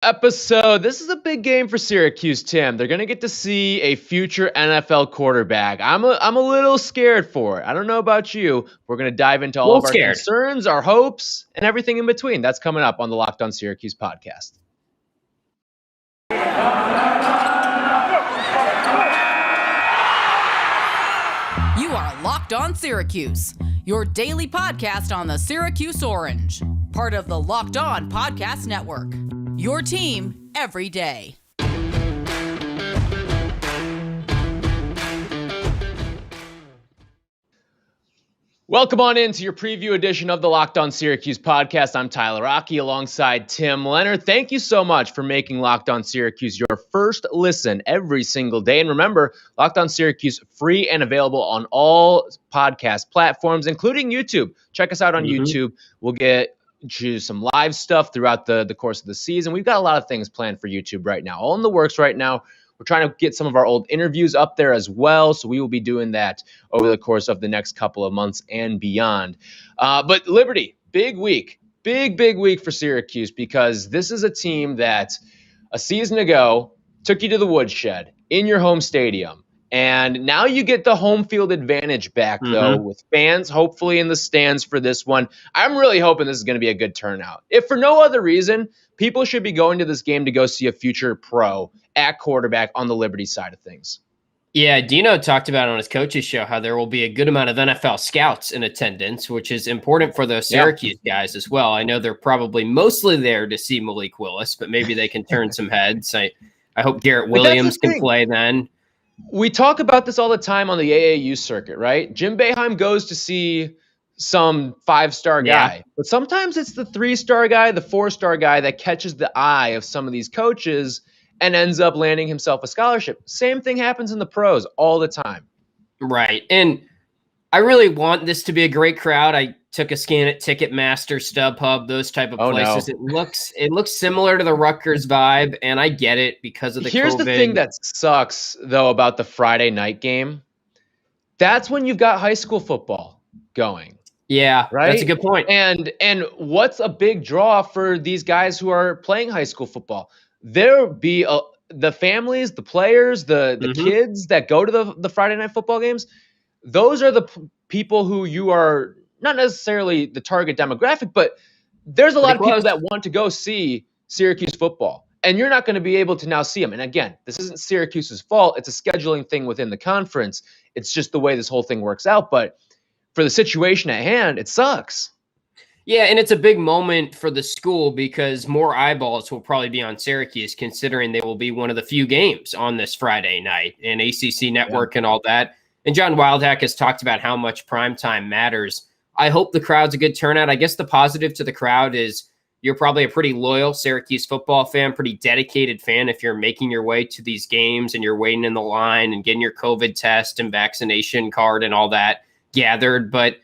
episode. This is a big game for Syracuse, Tim. They're going to get to see a future NFL quarterback. I'm a little scared for it. I don't know about you. We're going to dive into all of our concerns, our hopes, and everything in between. That's coming up on the Locked On Syracuse podcast. You are Locked On Syracuse, your daily podcast on the Syracuse Orange, part of the Locked On Podcast Network. Your team every day. Welcome on into your preview edition of the Locked On Syracuse podcast. I'm Tyler Aki alongside Tim Leonard. Thank you so much for making Locked On Syracuse your first listen every single day. And remember, Locked On Syracuse free and available on all podcast platforms, including YouTube. Check us out on YouTube. We'll get some live stuff throughout the course of the season. We've got a lot of things planned for YouTube right now, all in the works right now. We're trying to get some of our old interviews up there as well, so we will be doing that over the course of the next couple of months and beyond. But Liberty, big week, big week for Syracuse, because this is a team that a season ago took you to the woodshed in your home stadium. And now you get the home field advantage back, though, with fans hopefully in the stands for this one. I'm really hoping this is going to be a good turnout. If for no other reason, people should be going to this game to go see a future pro at quarterback on the Liberty side of things. Yeah, Dino talked about on his coach's show how there will be a good amount of NFL scouts in attendance, which is important for those Syracuse guys as well. I know they're probably mostly there to see Malik Willis, but maybe they can turn some heads. I hope Garrett Williams can play then. We talk about this all the time on the AAU circuit, right? Jim Boeheim goes to see some 5-star guy, but sometimes it's the 3-star guy, the 4-star guy that catches the eye of some of these coaches and ends up landing himself a scholarship. Same thing happens in the pros all the time. Right. And I really want this to be a great crowd. I took a scan at Ticketmaster, StubHub, those type of places. No. It looks similar to the Rutgers vibe, and I get it because of the Here's COVID. The thing that sucks, though, about the Friday night game. That's when you've got high school football going. Yeah, right? That's a good point. And what's a big draw for these guys who are playing high school football? There'll be the families, the players, the kids that go to the Friday night football games. Those are the people who you are not necessarily the target demographic, but there's a lot of people that want to go see Syracuse football, and you're not going to be able to now see them. And again, this isn't Syracuse's fault. It's a scheduling thing within the conference. It's just the way this whole thing works out. But for the situation at hand, it sucks. Yeah, and it's a big moment for the school because more eyeballs will probably be on Syracuse, considering they will be one of the few games on this Friday night and ACC Network and all that. And John Wildhack has talked about how much primetime matters. I hope the crowd's a good turnout. I guess the positive to the crowd is you're probably a pretty loyal Syracuse football fan, pretty dedicated fan if you're making your way to these games and you're waiting in the line and getting your COVID test and vaccination card and all that gathered. But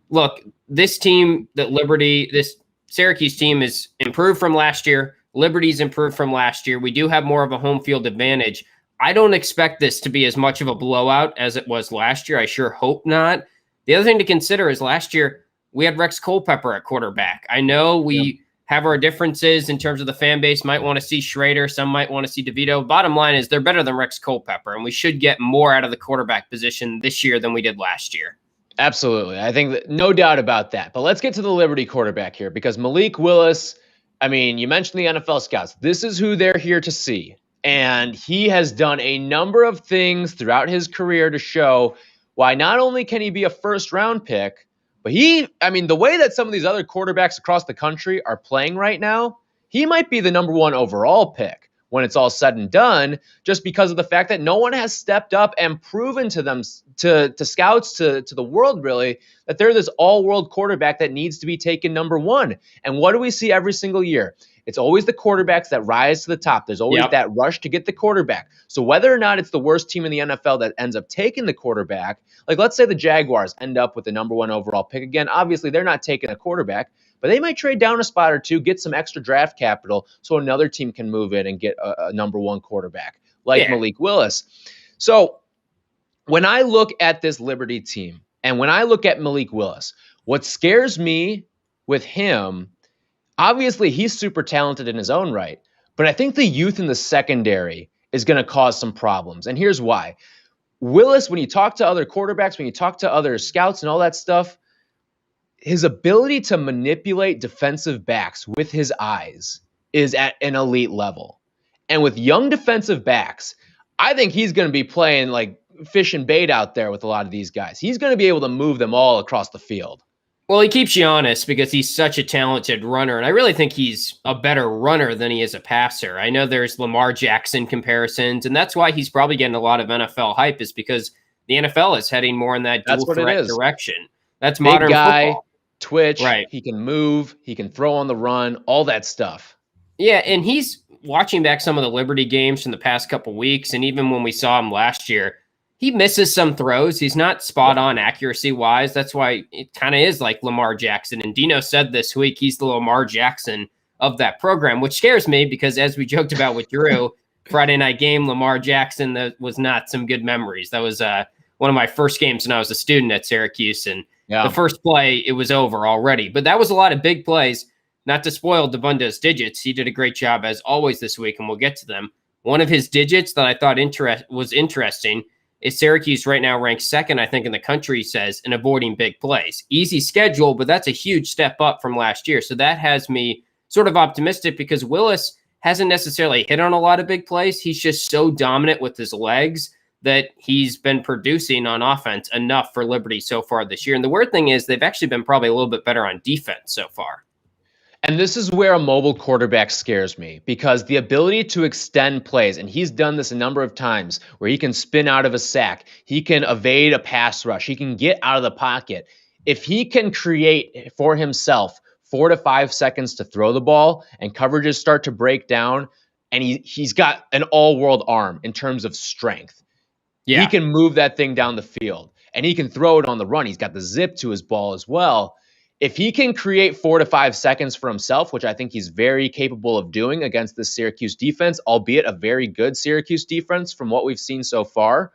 look, this team, this Syracuse team is improved from last year. Liberty's improved from last year. We do have more of a home field advantage. I don't expect this to be as much of a blowout as it was last year. I sure hope not. The other thing to consider is last year we had Rex Culpepper at quarterback. I know we have our differences in terms of the fan base. Might want to see Schrader. Some might want to see DeVito. Bottom line is they're better than Rex Culpepper, and we should get more out of the quarterback position this year than we did last year. Absolutely. I think that no doubt about that. But let's get to the Liberty quarterback here, because Malik Willis, I mean, you mentioned the NFL scouts. This is who they're here to see. And he has done a number of things throughout his career to show why not only can he be a first-round pick, but the way that some of these other quarterbacks across the country are playing right now, he might be the number 1 overall pick when it's all said and done, just because of the fact that no one has stepped up and proven to them, to scouts, to the world really, that they're this all-world quarterback that needs to be taken number 1. And what do we see every single year? It's always the quarterbacks that rise to the top. There's always that rush to get the quarterback. So whether or not it's the worst team in the NFL that ends up taking the quarterback, like let's say the Jaguars end up with the number 1 overall pick again, obviously they're not taking a quarterback, but they might trade down a spot or two, get some extra draft capital so another team can move in and get a number 1 quarterback like Malik Willis. So when I look at this Liberty team and when I look at Malik Willis, what scares me with him, obviously he's super talented in his own right, But I think the youth in the secondary is going to cause some problems. And here's why. Willis, when you talk to other quarterbacks, when you talk to other scouts and all that stuff, his ability to manipulate defensive backs with his eyes is at an elite level. And with young defensive backs, I think he's going to be playing like fish and bait out there with a lot of these guys. He's going to be able to move them all across the field. Well, he keeps you honest because he's such a talented runner, and I really think he's a better runner than he is a passer. I know there's Lamar Jackson comparisons, and that's why he's probably getting a lot of NFL hype, is because the NFL is heading more in that dual threat direction. That's Big modern guy, football. Twitch, right? He can move, he can throw on the run, all that stuff. Yeah, and he's watching back some of the Liberty games from the past couple weeks, and even when we saw him last year, he misses some throws. He's not spot on accuracy-wise. That's why it kind of is like Lamar Jackson. And Dino said this week he's the Lamar Jackson of that program, which scares me because as we joked about with Drew, Friday night game, Lamar Jackson, that was not some good memories. That was one of my first games when I was a student at Syracuse. And the first play, it was over already. But that was a lot of big plays. Not to spoil Dabbundo's digits. He did a great job as always this week, and we'll get to them. One of his digits that I thought was interesting is Syracuse right now ranked second, I think, in the country, says, in avoiding big plays. Easy schedule, but that's a huge step up from last year. So that has me sort of optimistic because Willis hasn't necessarily hit on a lot of big plays. He's just so dominant with his legs that he's been producing on offense enough for Liberty so far this year. And the weird thing is they've actually been probably a little bit better on defense so far. And this is where a mobile quarterback scares me, because the ability to extend plays, and he's done this a number of times, where he can spin out of a sack, he can evade a pass rush, he can get out of the pocket. If he can create for himself 4 to 5 seconds to throw the ball and coverages start to break down, and he's got an all-world arm in terms of strength. Yeah. He can move that thing down the field, and he can throw it on the run. He's got the zip to his ball as well. If he can create 4 to 5 seconds for himself, which I think he's very capable of doing against the Syracuse defense, albeit a very good Syracuse defense from what we've seen so far,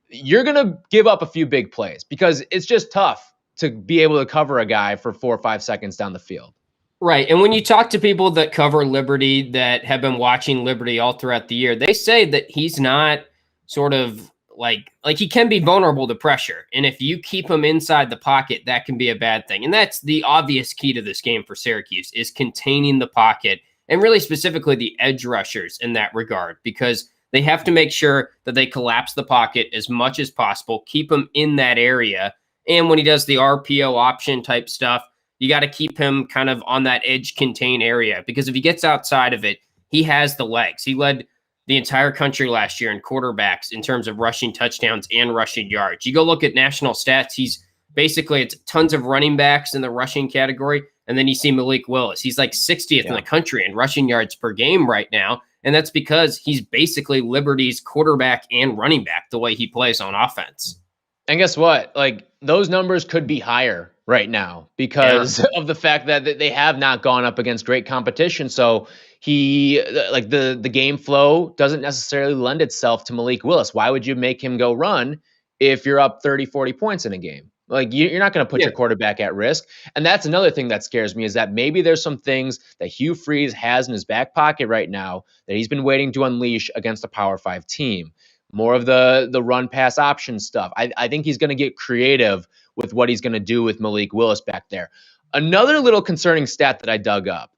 you're going to give up a few big plays because it's just tough to be able to cover a guy for 4 or 5 seconds down the field. Right. And when you talk to people that cover Liberty, that have been watching Liberty all throughout the year, they say that he's not sort of like he can be vulnerable to pressure. And if you keep him inside the pocket, that can be a bad thing. And that's the obvious key to this game for Syracuse, is containing the pocket, and really specifically the edge rushers in that regard, because they have to make sure that they collapse the pocket as much as possible, keep him in that area. And when he does the RPO option type stuff, you got to keep him kind of on that edge contain area, because if he gets outside of it, he has the legs. He led the entire country last year in quarterbacks in terms of rushing touchdowns and rushing yards. You go look at national stats, he's basically, it's tons of running backs in the rushing category. And then you see Malik Willis. He's like 60th in the country in rushing yards per game right now. And that's because he's basically Liberty's quarterback and running back the way he plays on offense. And guess what? Like, those numbers could be higher right now because of the fact that they have not gone up against great competition. So he, like, the game flow doesn't necessarily lend itself to Malik Willis. Why would you make him go run if you're up 30, 40 points in a game? Like, you're not going to put your quarterback at risk. And that's another thing that scares me, is that maybe there's some things that Hugh Freeze has in his back pocket right now that he's been waiting to unleash against a Power 5 team. More of the run pass option stuff. I think he's going to get creative with what he's going to do with Malik Willis back there. Another little concerning stat that I dug up.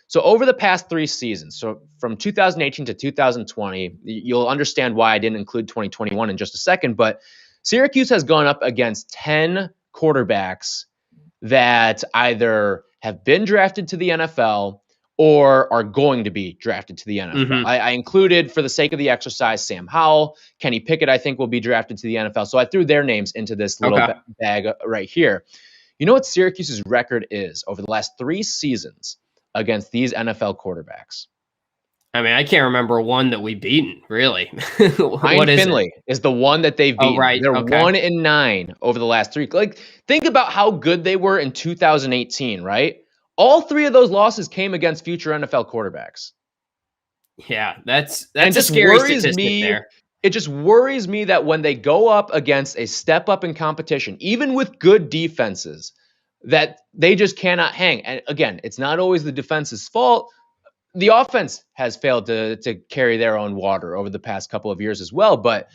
So over the past 3 seasons, so from 2018 to 2020, you'll understand why I didn't include 2021 in just a second, but Syracuse has gone up against 10 quarterbacks that either have been drafted to the NFL or are going to be drafted to the NFL. Mm-hmm. I included, for the sake of the exercise, Sam Howell. Kenny Pickett, I think, will be drafted to the NFL. So I threw their names into this little bag right here. You know what Syracuse's record is over the last 3 seasons against these NFL quarterbacks? I mean, I can't remember one that we've beaten, really. Ryan Finley is the one that they've beaten. Oh, right. They're 1-9 over the last 3. Like, think about how good they were in 2018, right? All 3 of those losses came against future NFL quarterbacks. Yeah, that's a scary statistic there. It just worries me that when they go up against a step up in competition, even with good defenses, that they just cannot hang. And again, it's not always the defense's fault. the offense has failed to carry their own water over the past couple of years as well. But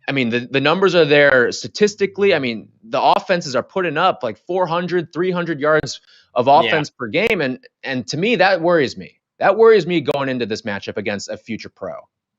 I mean, the numbers are there statistically. I mean, the offenses are putting up like 400, 300 yards of offense per game. And to me, that worries me. That worries me going into this matchup against a future pro.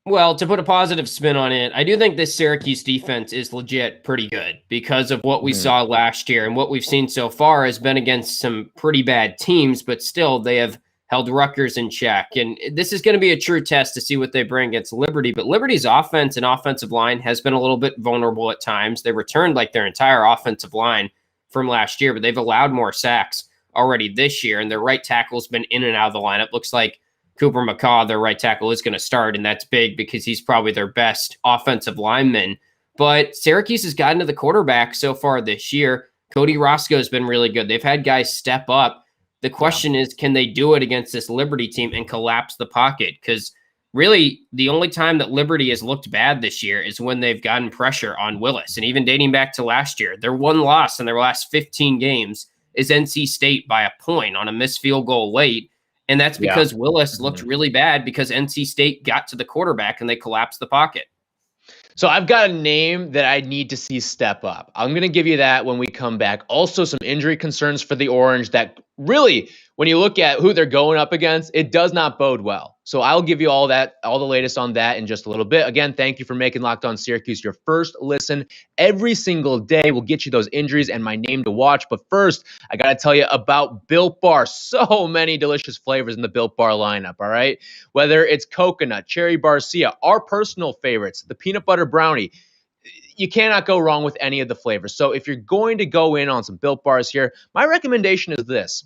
Well, to put a positive spin on it, I do think this Syracuse defense is legit pretty good because of what we saw last year. And what we've seen so far has been against some pretty bad teams, but still they have held Rutgers in check. And this is going to be a true test to see what they bring against Liberty. But Liberty's offense and offensive line has been a little bit vulnerable at times. They returned like their entire offensive line from last year, but they've allowed more sacks already this year. And their right tackle's been in and out of the lineup. Looks like Cooper McCaw, their right tackle, is going to start, and that's big because he's probably their best offensive lineman. But Syracuse has gotten to the quarterback so far this year. Cody Roscoe has been really good. They've had guys step up. The question is, can they do it against this Liberty team and collapse the pocket? Because really, the only time that Liberty has looked bad this year is when they've gotten pressure on Willis. And even dating back to last year, their one loss in their last 15 games is NC State by a point on a missed field goal late. And that's because Willis looked really bad because NC State got to the quarterback and they collapsed the pocket. So I've got a name that I need to see step up. I'm going to give you that when we come back. Also, some injury concerns for the Orange that really, when you look at who they're going up against, it does not bode well. So I'll give you all the latest on that in just a little bit. Again, thank you for making Locked On Syracuse your first listen every single day. We'll get you those injuries and my name to watch. But first, I got to tell you about Built Bar. So many delicious flavors in the Built Bar lineup, all right? Whether it's coconut, cherry barcia, our personal favorites, the peanut butter brownie. You cannot go wrong with any of the flavors. So if you're going to go in on some Built Bars here, my recommendation is this.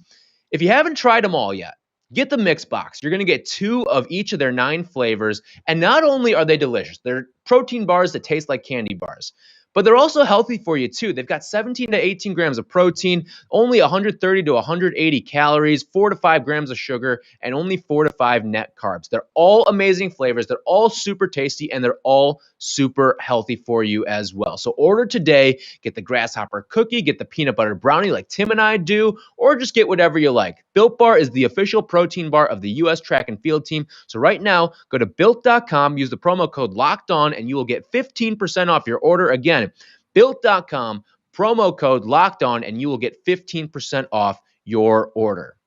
If you haven't tried them all yet, get the mix box. You're going to get 2 of each of their 9 flavors. And not only are they delicious, they're protein bars that taste like candy bars, but they're also healthy for you too. They've got 17 to 18 grams of protein, only 130 to 180 calories, 4 to 5 grams of sugar, and only 4 to 5 net carbs. They're all amazing flavors. They're all super tasty, and they're all super healthy for you as well. So order today. Get the grasshopper cookie, get the peanut butter brownie like Tim and I do, or just get whatever you like. Built Bar is the official protein bar of the U.S. track and field team. So right now, go to Built.com, use the promo code LOCKEDON, and you will get 15% off your order. Again, Built.com, promo code LOCKEDON, and you will get 15% off your order.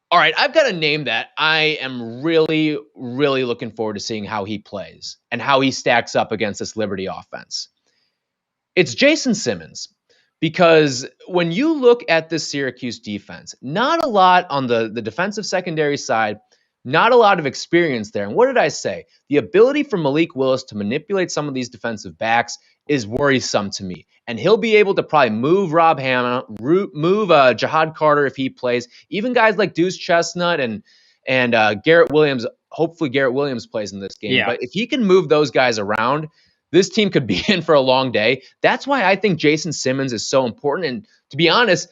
All right, I've got a name that I am really, really looking forward to seeing how he plays and how he stacks up against this Liberty offense. It's Jason Simmons. Because when you look at this Syracuse defense, not a lot on the defensive secondary side, not a lot of experience there. And what did I say? The ability for Malik Willis to manipulate some of these defensive backs is worrisome to me. And he'll be able to probably move Rob Hanna, move Jihad Carter if he plays. Even guys like Deuce Chestnut and Garrett Williams. Hopefully Garrett Williams plays in this game. Yeah. But if he can move those guys around, this team could be in for a long day. That's why I think Jason Simmons is so important. And to be honest,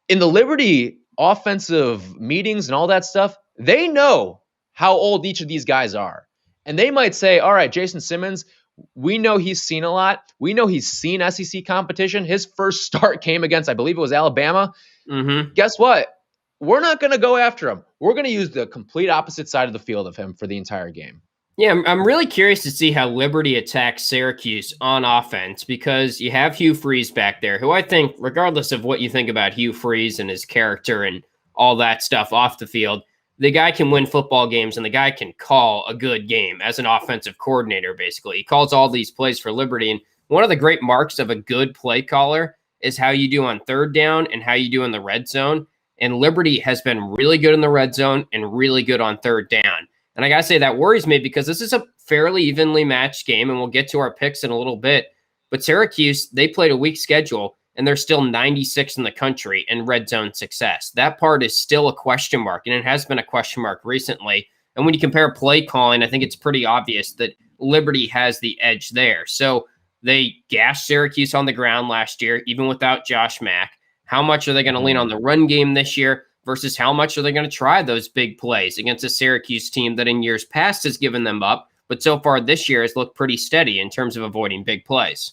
in the Liberty offensive meetings and all that stuff, they know how old each of these guys are. And they might say, all right, Jason Simmons, we know he's seen a lot. We know he's seen SEC competition. His first start came against, I believe it was Alabama. Mm-hmm. Guess what? We're not going to go after him. We're going to use the complete opposite side of the field of him for the entire game. Yeah, I'm really curious to see how Liberty attacks Syracuse on offense because you have Hugh Freeze back there, who I think, regardless of what you think about Hugh Freeze and his character and all that stuff off the field, the guy can win football games and the guy can call a good game as an offensive coordinator, basically. He calls all these plays for Liberty, and one of the great marks of a good play caller is how you do on third down and how you do in the red zone, and Liberty has been really good in the red zone and really good on third down. And I got to say, that worries me because this is a fairly evenly matched game, and we'll get to our picks in a little bit. But Syracuse, they played a weak schedule, and they're still 96 in the country in red zone success. That part is still a question mark, and it has been a question mark recently. And when you compare play calling, I think it's pretty obvious that Liberty has the edge there. So they gashed Syracuse on the ground last year, even without Josh Mack. How much are they going to lean on the run game this year? Versus how much are they going to try those big plays against a Syracuse team that in years past has given them up, but so far this year has looked pretty steady in terms of avoiding big plays.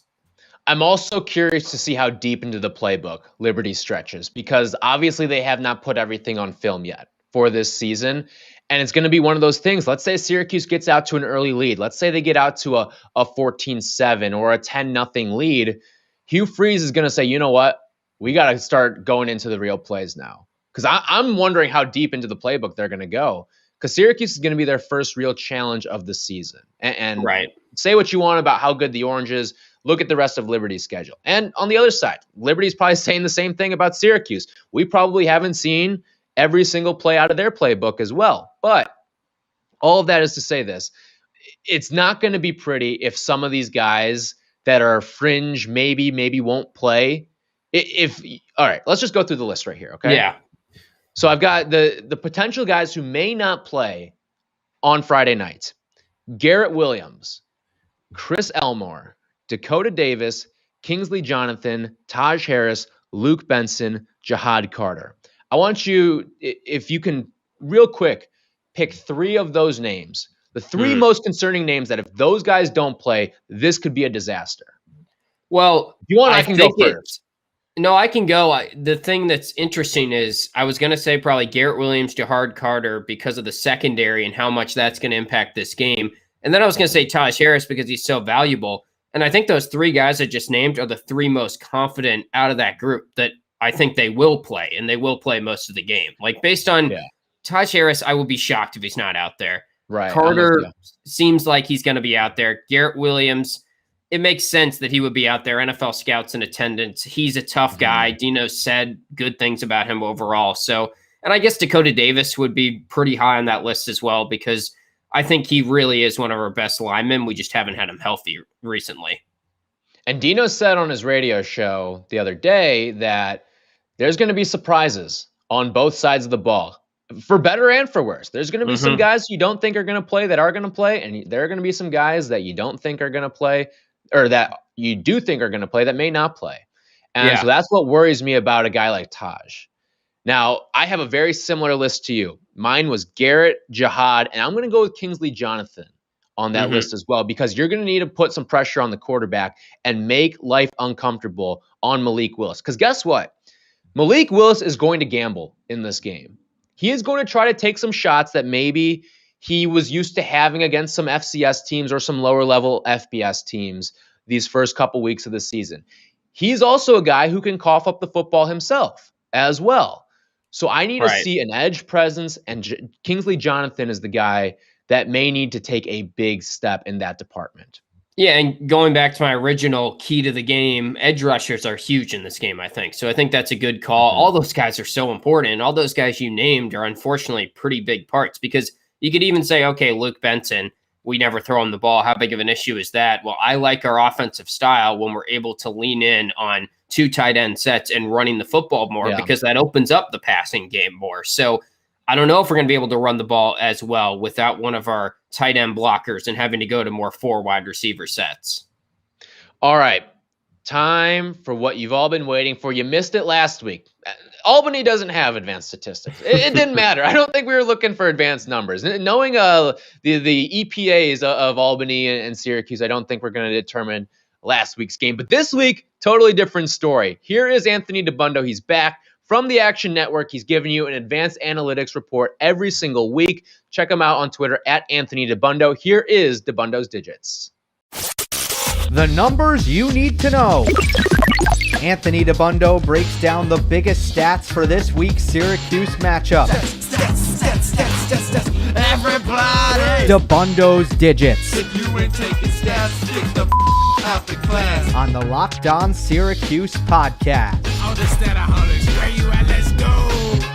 I'm also curious to see how deep into the playbook Liberty stretches because obviously they have not put everything on film yet. for this season. And it's going to be one of those things. Let's say Syracuse gets out to an early lead. Let's say they get out to a 14-7 or a 10-0 lead. Hugh Freeze is going to say, you know what? We got to start going into the real plays now. Because I'm wondering how deep into the playbook they're going to go. Because Syracuse is going to be their first real challenge of the season. And right. Say what you want about how good the Orange is. Look at the rest of Liberty's schedule. And on the other side, Liberty's probably saying the same thing about Syracuse. We probably haven't seen every single play out of their playbook as well. But all of that is to say this. It's not going to be pretty if some of these guys that are fringe maybe won't play. All right, let's just go through the list right here, okay? Yeah. So I've got the potential guys who may not play on Friday night. Garrett Williams, Chris Elmore, Dakota Davis, Kingsley Jonathan, Taj Harris, Luke Benson, Jihad Carter. I want you, if you can, real quick, pick 3 of those names. The 3 most concerning names that if those guys don't play, this could be a disaster. Well, if you want, I can go first. No, I can go. The thing that's interesting is I was going to say probably Garrett Williams, Jihad Carter because of the secondary and how much that's going to impact this game. And then I was going to say Taj Harris because he's so valuable. And I think those 3 guys I just named are the 3 most confident out of that group that I think they will play, and they will play most of the game. Like based on Taj Harris, I will be shocked if he's not out there. Right. Carter seems like he's going to be out there. Garrett Williams, it makes sense that he would be out there. NFL scouts in attendance. He's a tough guy. Dino said good things about him overall. So, and I guess Dakota Davis would be pretty high on that list as well, because I think he really is one of our best linemen. We just haven't had him healthy recently. And Dino said on his radio show the other day that there's going to be surprises on both sides of the ball, for better and for worse. There's going to be some guys you don't think are going to play that are going to play, and there are going to be some guys that you don't think are going to play, or that you do think are going to play that may not play. And so that's what worries me about a guy like Taj. Now, I have a very similar list to you. Mine was Garrett, Jihad, and I'm going to go with Kingsley Jonathan on that list as well, because you're going to need to put some pressure on the quarterback and make life uncomfortable on Malik Willis. Because guess what? Malik Willis is going to gamble in this game. He is going to try to take some shots that maybe he was used to having against some FCS teams or some lower level FBS teams these first couple weeks of the season. He's also a guy who can cough up the football himself as well. So I need to see an edge presence, and Kingsley Jonathan is the guy that may need to take a big step in that department. Yeah, and going back to my original key to the game, edge rushers are huge in this game, I think. So I think that's a good call. All those guys are so important, and all those guys you named are unfortunately pretty big parts, because you could even say, okay, Luke Benson, we never throw him the ball. How big of an issue is that? Well, I like our offensive style when we're able to lean in on 2 tight end sets and running the football more, because that opens up the passing game more. So I don't know if we're going to be able to run the ball as well without one of our tight end blockers and having to go to more 4 wide receiver sets. All right. Time for what you've all been waiting for. You missed it last week. Albany doesn't have advanced statistics. It didn't matter. I don't think we were looking for advanced numbers. Knowing the EPAs of Albany and Syracuse, I don't think we're going to determine last week's game. But this week, totally different story. Here is Anthony Dabbundo. He's back from the Action Network. He's giving you an advanced analytics report every single week. Check him out on Twitter at Anthony Dabbundo. Here is Dabundo's Digits. The numbers you need to know. Anthony Dabbundo breaks down the biggest stats for this week's Syracuse matchup. Everybody! Dabundo's Digits. If you ain't taking stats, get the out the class. On the Locked On Syracuse Podcast. Where you at? Let's go.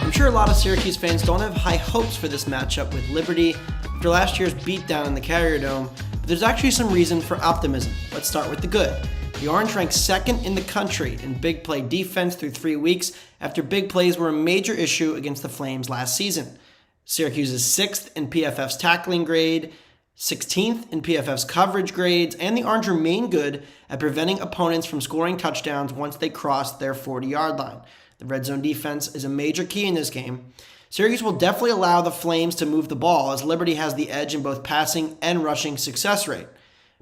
I'm sure a lot of Syracuse fans don't have high hopes for this matchup with Liberty after last year's beatdown in the Carrier Dome, but there's actually some reason for optimism. Let's start with the good. The Orange ranks second in the country in big play defense through 3 weeks after big plays were a major issue against the Flames last season. Syracuse is 6th in PFF's tackling grade, 16th in PFF's coverage grades, and the Orange remain good at preventing opponents from scoring touchdowns once they cross their 40-yard line. The red zone defense is a major key in this game. Syracuse will definitely allow the Flames to move the ball, as Liberty has the edge in both passing and rushing success rate.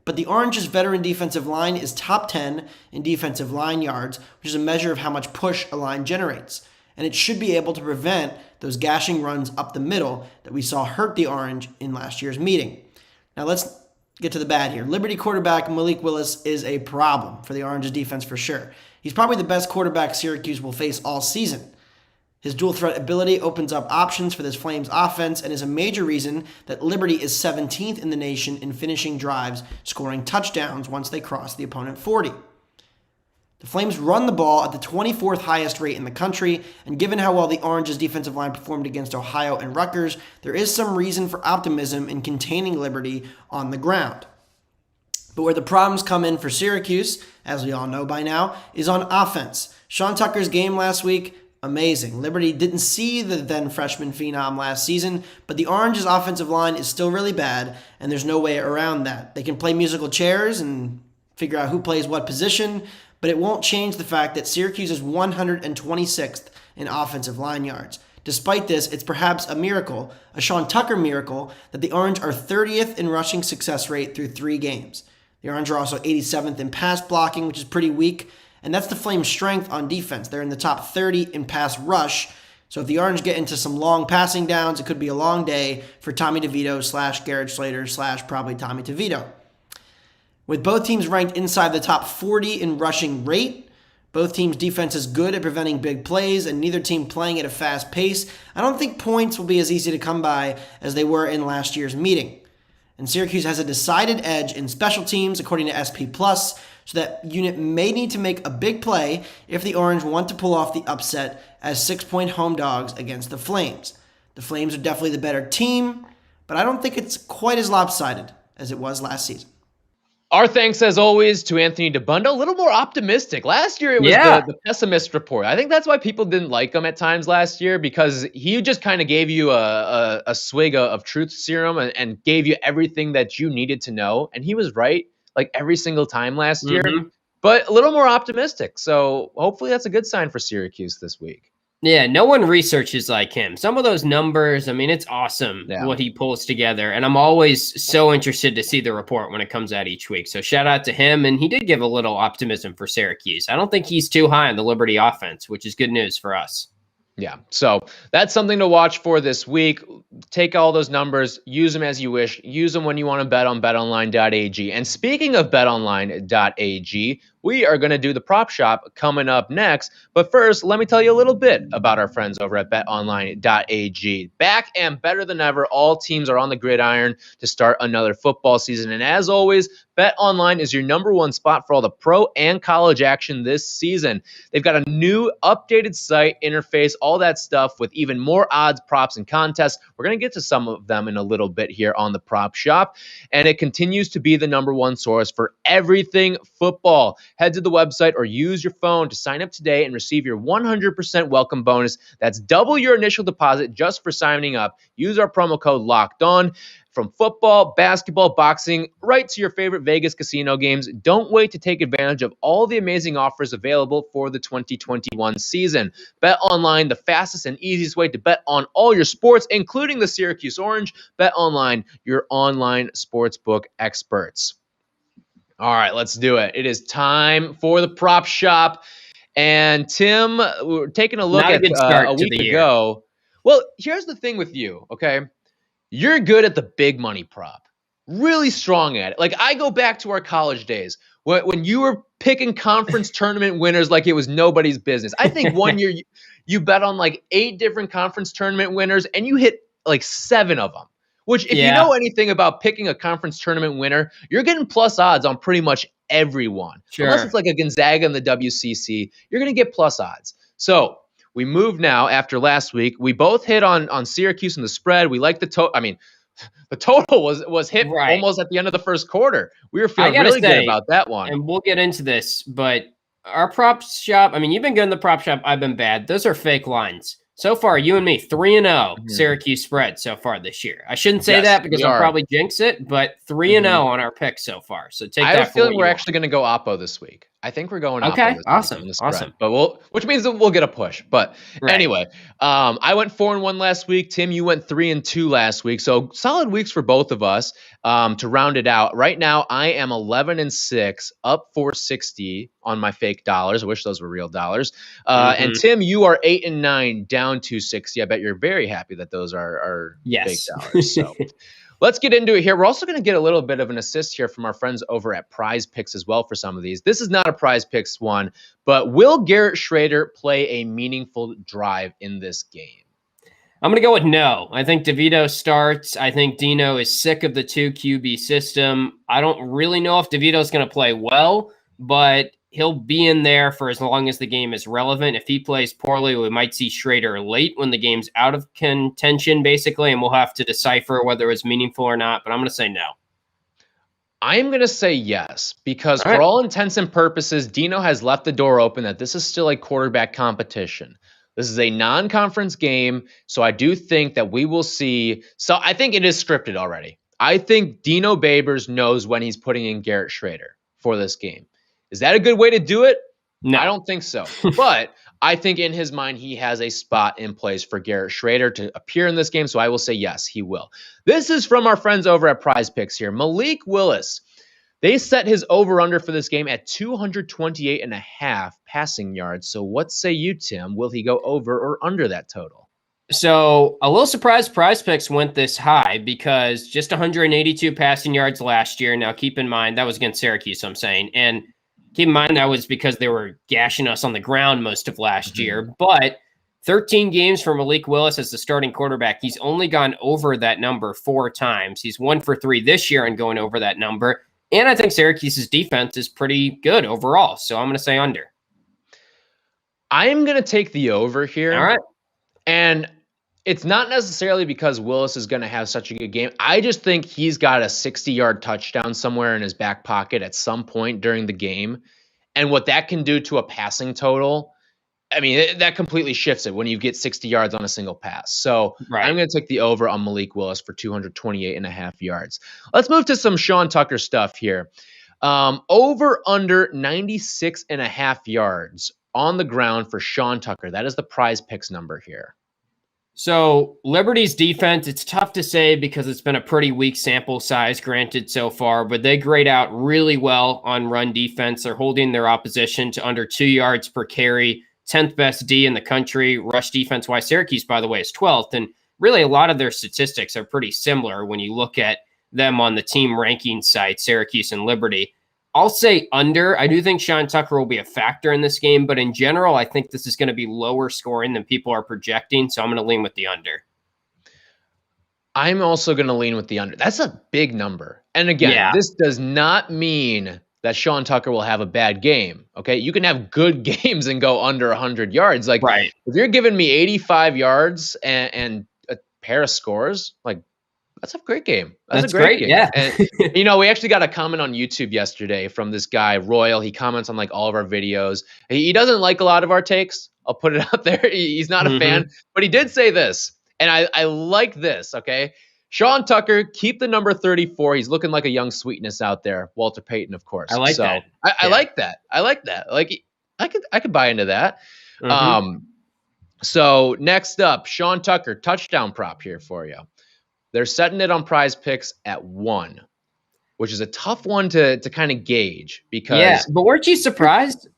But the Orange's veteran defensive line is top 10 in defensive line yards, which is a measure of how much push a line generates. and it should be able to prevent those gashing runs up the middle that we saw hurt the Orange in last year's meeting. Now let's get to the bad here. Liberty quarterback Malik Willis is a problem for the Orange's defense for sure. He's probably the best quarterback Syracuse will face all season. His dual threat ability opens up options for this Flames offense and is a major reason that Liberty is 17th in the nation in finishing drives, scoring touchdowns once they cross the opponent 40. The Flames run the ball at the 24th highest rate in the country, and given how well the Orange's defensive line performed against Ohio and Rutgers, there is some reason for optimism in containing Liberty on the ground. But where the problems come in for Syracuse, as we all know by now, is on offense. Sean Tucker's game last week, amazing. Liberty didn't see the then freshman phenom last season, but the Orange's offensive line is still really bad, and there's no way around that. They can play musical chairs and figure out who plays what position, but it won't change the fact that Syracuse is 126th in offensive line yards. Despite this, it's perhaps a miracle, a Sean Tucker miracle, that the Orange are 30th in rushing success rate through 3 games. The Orange are also 87th in pass blocking, which is pretty weak, and that's the Flames' strength on defense. They're in the top 30 in pass rush, so if the Orange get into some long passing downs, it could be a long day for Tommy DeVito / Garrett Slater / probably Tommy DeVito. With both teams ranked inside the top 40 in rushing rate, both teams' defense is good at preventing big plays, and neither team playing at a fast pace, I don't think points will be as easy to come by as they were in last year's meeting. And Syracuse has a decided edge in special teams, according to SP+, so that unit may need to make a big play if the Orange want to pull off the upset as 6-point home dogs against the Flames. The Flames are definitely the better team, but I don't think it's quite as lopsided as it was last season. Our thanks, as always, to Anthony Dabbundo. A little more optimistic. Last year, it was the pessimist report. I think that's why people didn't like him at times last year, because he just kind of gave you a swig of truth serum and gave you everything that you needed to know. And he was right, like every single time last year, but a little more optimistic. So hopefully that's a good sign for Syracuse this week. Yeah, no one researches like him. Some of those numbers, I mean, it's awesome what he pulls together. And I'm always so interested to see the report when it comes out each week. So shout out to him. And he did give a little optimism for Syracuse. I don't think he's too high on the Liberty offense, which is good news for us. Yeah, so that's something to watch for this week. Take all those numbers, use them as you wish. Use them when you want to bet on BetOnline.ag. And speaking of BetOnline.ag, we are going to do the prop shop coming up next. But first, let me tell you a little bit about our friends over at BetOnline.ag. Back and better than ever, all teams are on the gridiron to start another football season. And as always, BetOnline is your number one spot for all the pro and college action this season. They've got a new updated site, interface, all that stuff with even more odds, props, and contests. We're going to get to some of them in a little bit here on the prop shop. And it continues to be the number one source for everything football. Head to the website or use your phone to sign up today and receive your 100% welcome bonus. That's double your initial deposit just for signing up. Use our promo code LOCKEDON. From football, basketball, boxing, right to your favorite Vegas casino games, don't wait to take advantage of all the amazing offers available for the 2021 season. Bet online, the fastest and easiest way to bet on all your sports, including the Syracuse Orange. Bet online, your online sportsbook experts. All right, let's do it. It is time for the prop shop. And Tim, we were taking a look at a week ago. Well, here's the thing with you, okay? You're good at the big money prop. Really strong at it. Like, I go back to our college days when you were picking conference tournament winners like it was nobody's business. I think one year you bet on like 8 different conference tournament winners and you hit like 7 of them. Which, if you know anything about picking a conference tournament winner, you're getting plus odds on pretty much everyone. Sure. Unless it's like a Gonzaga in the WCC, you're going to get plus odds. So we move now after last week. We both hit on Syracuse in the spread. We like the total. I mean, the total was hit almost at the end of the first quarter. We were feeling really good about that one. And we'll get into this, but our prop shop, I mean, you've been good in the prop shop. I've been bad. Those are fake lines. So far, you and me, 3-0 Syracuse spread so far this year. I shouldn't say that because I'll probably jinx it, but 3-0 on our picks so far. So take that. I have a feeling we're actually going to go oppo this week. I think we're going Okay, off on the spread. awesome. But which means that we'll get a push. But Right. anyway, I went 4-1 last week. Tim, you went 3-2 last week. So solid weeks for both of us. To round it out, right now I am 11-6, up 460 on my fake dollars. I wish those were real dollars. And Tim, you are 8-9, down 260. I bet you're very happy that those are fake dollars. So. Let's get into it here. We're also going to get a little bit of an assist here from our friends over at Prize Picks as well for some of these. This is not a Prize Picks one, but will Garrett Schrader play a meaningful drive in this game? I'm going to go with no. I think DeVito starts. I think Dino is sick of the 2 QB system. I don't really know if DeVito's going to play well, but he'll be in there for as long as the game is relevant. If he plays poorly, we might see Schrader late when the game's out of contention, basically, and we'll have to decipher whether it's meaningful or not, but I'm going to say no. I'm going to say yes, because for all intents and purposes, Dino has left the door open that this is still a quarterback competition. This is a non-conference game, so I do think that we will see. So I think it is scripted already. I think Dino Babers knows when he's putting in Garrett Schrader for this game. Is that a good way to do it? No. I don't think so. But I think in his mind, he has a spot in place for Garrett Schrader to appear in this game. So I will say yes, he will. This is from our friends over at Prize Picks here. Malik Willis. They set his over-under for this game at 228.5 passing yards. So what say you, Tim? Will he go over or under that total? So a little surprised Prize Picks went this high because just 182 passing yards last year. Now keep in mind, that was against Syracuse, I'm saying. And keep in mind, that was because they were gashing us on the ground most of last year. But 13 games for Malik Willis as the starting quarterback. He's only gone over that number 4 times. He's 1 for 3 this year and going over that number. And I think Syracuse's defense is pretty good overall. So I'm going to say under. I'm going to take the over here. All right. And it's not necessarily because Willis is going to have such a good game. I just think he's got a 60-yard touchdown somewhere in his back pocket at some point during the game. And what that can do to a passing total, I mean, that completely shifts it when you get 60 yards on a single pass. So I'm going to take the over on Malik Willis for 228.5 yards. Let's move to some Sean Tucker stuff here. Over under 96.5 yards on the ground for Sean Tucker. That is the Prize Picks number here. So Liberty's defense, it's tough to say because it's been a pretty weak sample size, granted, so far, but they grade out really well on run defense. They're holding their opposition to under 2 yards per carry, 10th best D in the country. Rush defense-wise, Syracuse, by the way, is 12th. And really a lot of their statistics are pretty similar when you look at them on the team ranking site, Syracuse and Liberty. I'll say under. I do think Sean Tucker will be a factor in this game, but in general, I think this is going to be lower scoring than people are projecting, so I'm going to lean with the under. I'm also going to lean with the under. That's a big number. And again, this does not mean that Sean Tucker will have a bad game, okay? You can have good games and go under 100 yards. Like, if you're giving me 85 yards and a pair of scores, like, that's a great game. That's a great game. Yeah. And, we actually got a comment on YouTube yesterday from this guy, Royal. He comments on like all of our videos. He doesn't like a lot of our takes. I'll put it out there. He's not a fan, but he did say this. And I like this. Okay. Sean Tucker, keep the number 34. He's looking like a young sweetness out there. Walter Payton, of course. I like that. I like that. I like that. Like I could buy into that. So next up, Sean Tucker, touchdown prop here for you. They're setting it on Prize Picks at 1, which is a tough one to kind of gauge because. Yeah, but weren't you surprised?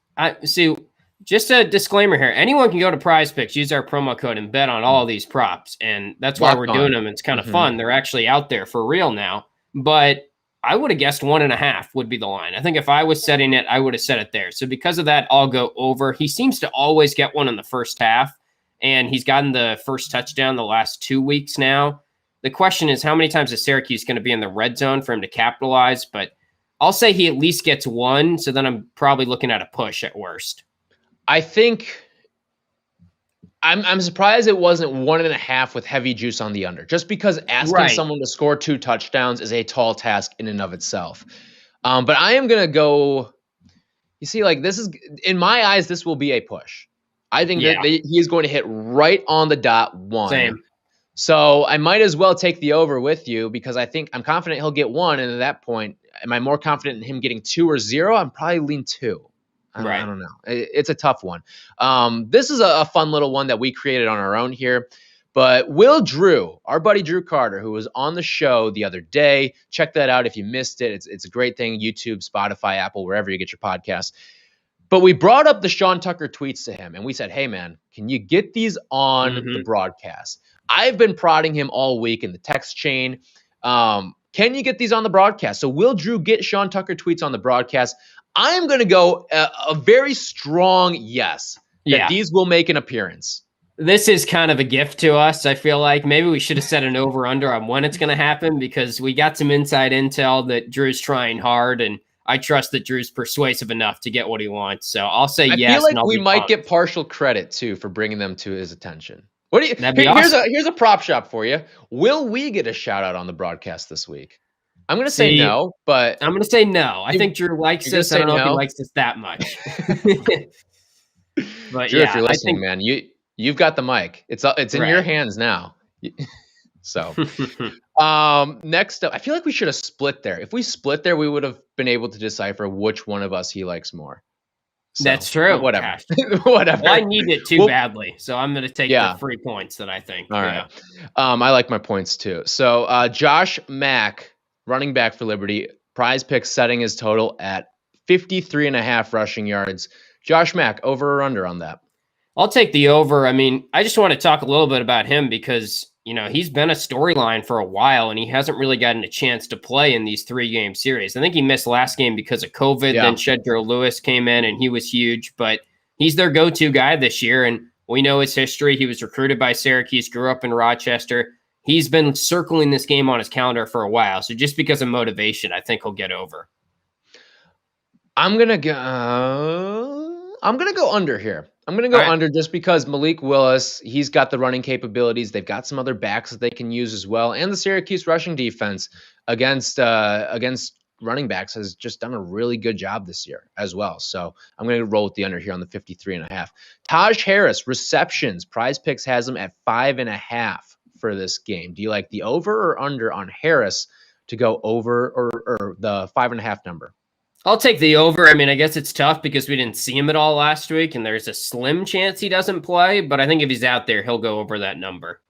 See, just a disclaimer here. Anyone can go to Prize Picks, use our promo code, and bet on all of these props. And that's why we're doing them. It's kind of fun. They're actually out there for real now. But I would have guessed 1.5 would be the line. I think if I was setting it, I would have set it there. So because of that, I'll go over. He seems to always get one in the first half, and he's gotten the first touchdown the last 2 weeks now. The question is, how many times is Syracuse going to be in the red zone for him to capitalize? But I'll say he at least gets 1, so then I'm probably looking at a push at worst. I think I'm surprised it wasn't 1.5 with heavy juice on the under, just because asking someone to score 2 touchdowns is a tall task in and of itself. But I am going to go, you see, like this is, in my eyes, this will be a push. I think that he is going to hit right on the dot 1. Same. So I might as well take the over with you because I'm confident he'll get 1. And at that point, am I more confident in him getting 2 or 0? I'm probably lean 2. I don't know. It's a tough one. This is a fun little one that we created on our own here. But Will Drew, our buddy Drew Carter, who was on the show the other day, check that out if you missed it. It's a great thing. YouTube, Spotify, Apple, wherever you get your podcasts. But we brought up the Sean Tucker tweets to him, and we said, hey, man, can you get these on the broadcast? I've been prodding him all week in the text chain. Can you get these on the broadcast? So Will Drew get Sean Tucker tweets on the broadcast? I'm going to go a very strong yes that these will make an appearance. This is kind of a gift to us. I feel like maybe we should have set an over-under on when it's going to happen, because we got some inside intel that Drew's trying hard, and I trust that Drew's persuasive enough to get what he wants. So I'll say yes. I feel like we might get partial credit, too, for bringing them to his attention. What do you? Awesome. Here's a prop shop for you. Will we get a shout-out on the broadcast this week? I'm going to say no, but... I'm going to say no. I think Drew likes us. I don't know if he likes us that much. But Drew, if you're listening, man, you've got the mic. It's in your hands now. So next up, I feel like we should have split there. If we split there, we would have been able to decipher which one of us he likes more. So, that's true. Whatever. Whatever. Well, I need it too badly, so I'm going to take the 3 points that I think. All right. I like my points too. So Josh Mack, running back for Liberty, Prize Picks setting his total at 53.5 rushing yards. Josh Mack, over or under on that? I'll take the over. I mean, I just want to talk a little bit about him because, he's been a storyline for a while and he hasn't really gotten a chance to play in these 3-game series. I think he missed last game because of COVID. Then Shedro Lewis came in and he was huge, but he's their go-to guy this year. And we know his history. He was recruited by Syracuse, grew up in Rochester. He's been circling this game on his calendar for a while. So just because of motivation, I think he'll get over. I'm going to go under here. I'm going to go under just because Malik Willis, he's got the running capabilities. They've got some other backs that they can use as well. And the Syracuse rushing defense against running backs has just done a really good job this year as well. So I'm going to roll with the under here on the 53.5. Taj Harris, receptions. Prize Picks has him at 5.5 for this game. Do you like the over or under on Harris to go over or the 5.5 number? I'll take the over. I mean, I guess it's tough because we didn't see him at all last week, and there's a slim chance he doesn't play. But I think if he's out there, he'll go over that number.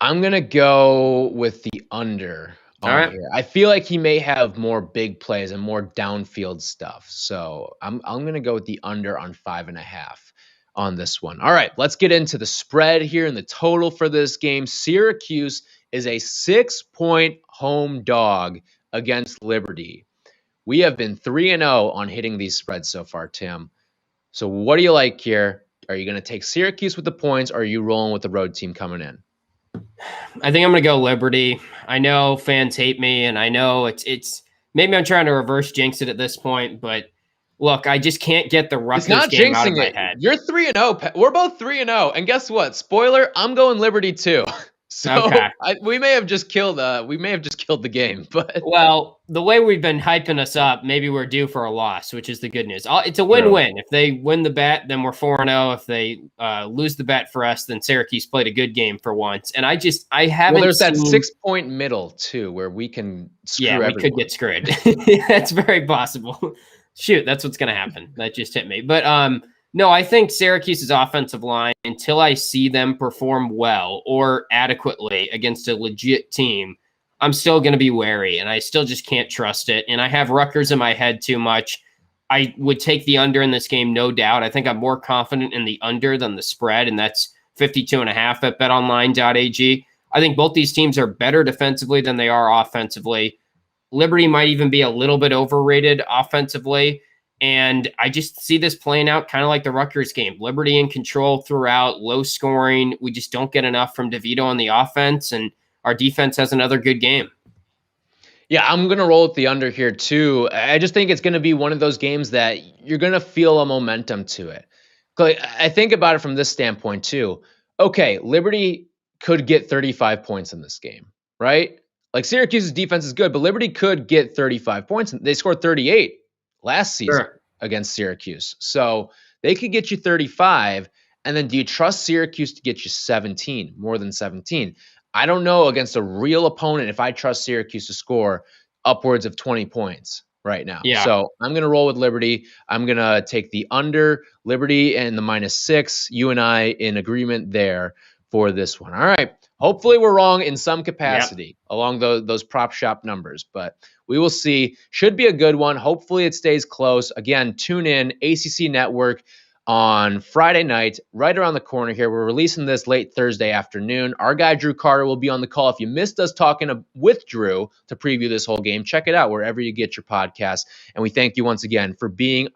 I'm going to go with the under. All right. Here. I feel like he may have more big plays and more downfield stuff. So I'm going to go with the under on 5.5 on this one. All right, let's get into the spread here and the total for this game. Syracuse is a 6-point home dog against Liberty. We have been 3-0 on hitting these spreads so far, Tim. So what do you like here? Are you going to take Syracuse with the points, or are you rolling with the road team coming in? I think I'm going to go Liberty. I know fans hate me, and I know it's maybe I'm trying to reverse jinx it at this point, but look, I just can't get the Rutgers game out of my head. You're 3-0. We're both 3-0, and guess what? Spoiler: I'm going Liberty too. So okay. we may have just killed the game, but the way we've been hyping us up, maybe we're due for a loss, which is the good news. It's a win-win. If they win the bet, then we're 4-0. If they lose the bet for us, then Syracuse played a good game for once. And I haven't. Well, there's that 6-point middle too, where we can screw everyone. We could get screwed. That's very possible. Shoot, that's what's going to happen. That just hit me. But no, I think Syracuse's offensive line, until I see them perform well or adequately against a legit team, I'm still going to be wary, and I still just can't trust it. And I have Rutgers in my head too much. I would take the under in this game, no doubt. I think I'm more confident in the under than the spread, and that's 52.5 at BetOnline.ag. I think both these teams are better defensively than they are offensively. Liberty might even be a little bit overrated offensively. And I just see this playing out kind of like the Rutgers game. Liberty in control throughout, low scoring. We just don't get enough from DeVito on the offense, and our defense has another good game. Yeah, I'm going to roll with the under here too. I just think it's going to be one of those games that you're going to feel a momentum to it. I think about it from this standpoint too. Okay, Liberty could get 35 points in this game, right? Like Syracuse's defense is good, but Liberty could get 35 points. They scored 38 last season against Syracuse. So they could get you 35. And then do you trust Syracuse to get you 17, more than 17? I don't know against a real opponent if I trust Syracuse to score upwards of 20 points, right now. Yeah. So I'm going to roll with Liberty. I'm going to take the under Liberty and the -6. You and I in agreement there for this one. All right. Hopefully we're wrong in some capacity along those prop shop numbers, but we will see. Should be a good one. Hopefully it stays close. Again, tune in ACC Network on Friday night, right around the corner here. We're releasing this late Thursday afternoon. Our guy Drew Carter will be on the call. If you missed us talking with Drew to preview this whole game, check it out wherever you get your podcast. And we thank you once again for being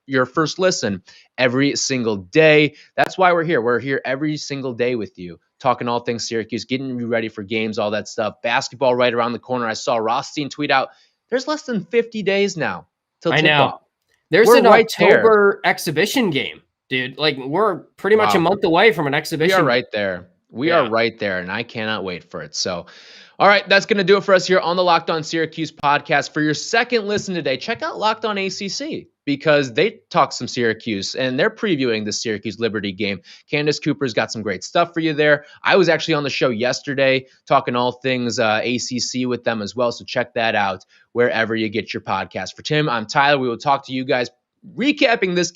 your first listen every single day. That's why we're here. We're here every single day with you, talking all things Syracuse, getting you ready for games, all that stuff. Basketball right around the corner. I saw Rothstein tweet out, there's less than 50 days now till tip-off. I know. There's We're an right October exhibition game, dude. Like, we're pretty much a month away from an exhibition. We are right there. We are right there, and I cannot wait for it. So, all right, that's going to do it for us here on the Locked On Syracuse podcast. For your second listen today, check out Locked On ACC because they talk some Syracuse, and they're previewing the Syracuse Liberty game. Candace Cooper's got some great stuff for you there. I was actually on the show yesterday talking all things ACC with them as well, so check that out wherever you get your podcast. For Tim, I'm Tyler. We will talk to you guys recapping this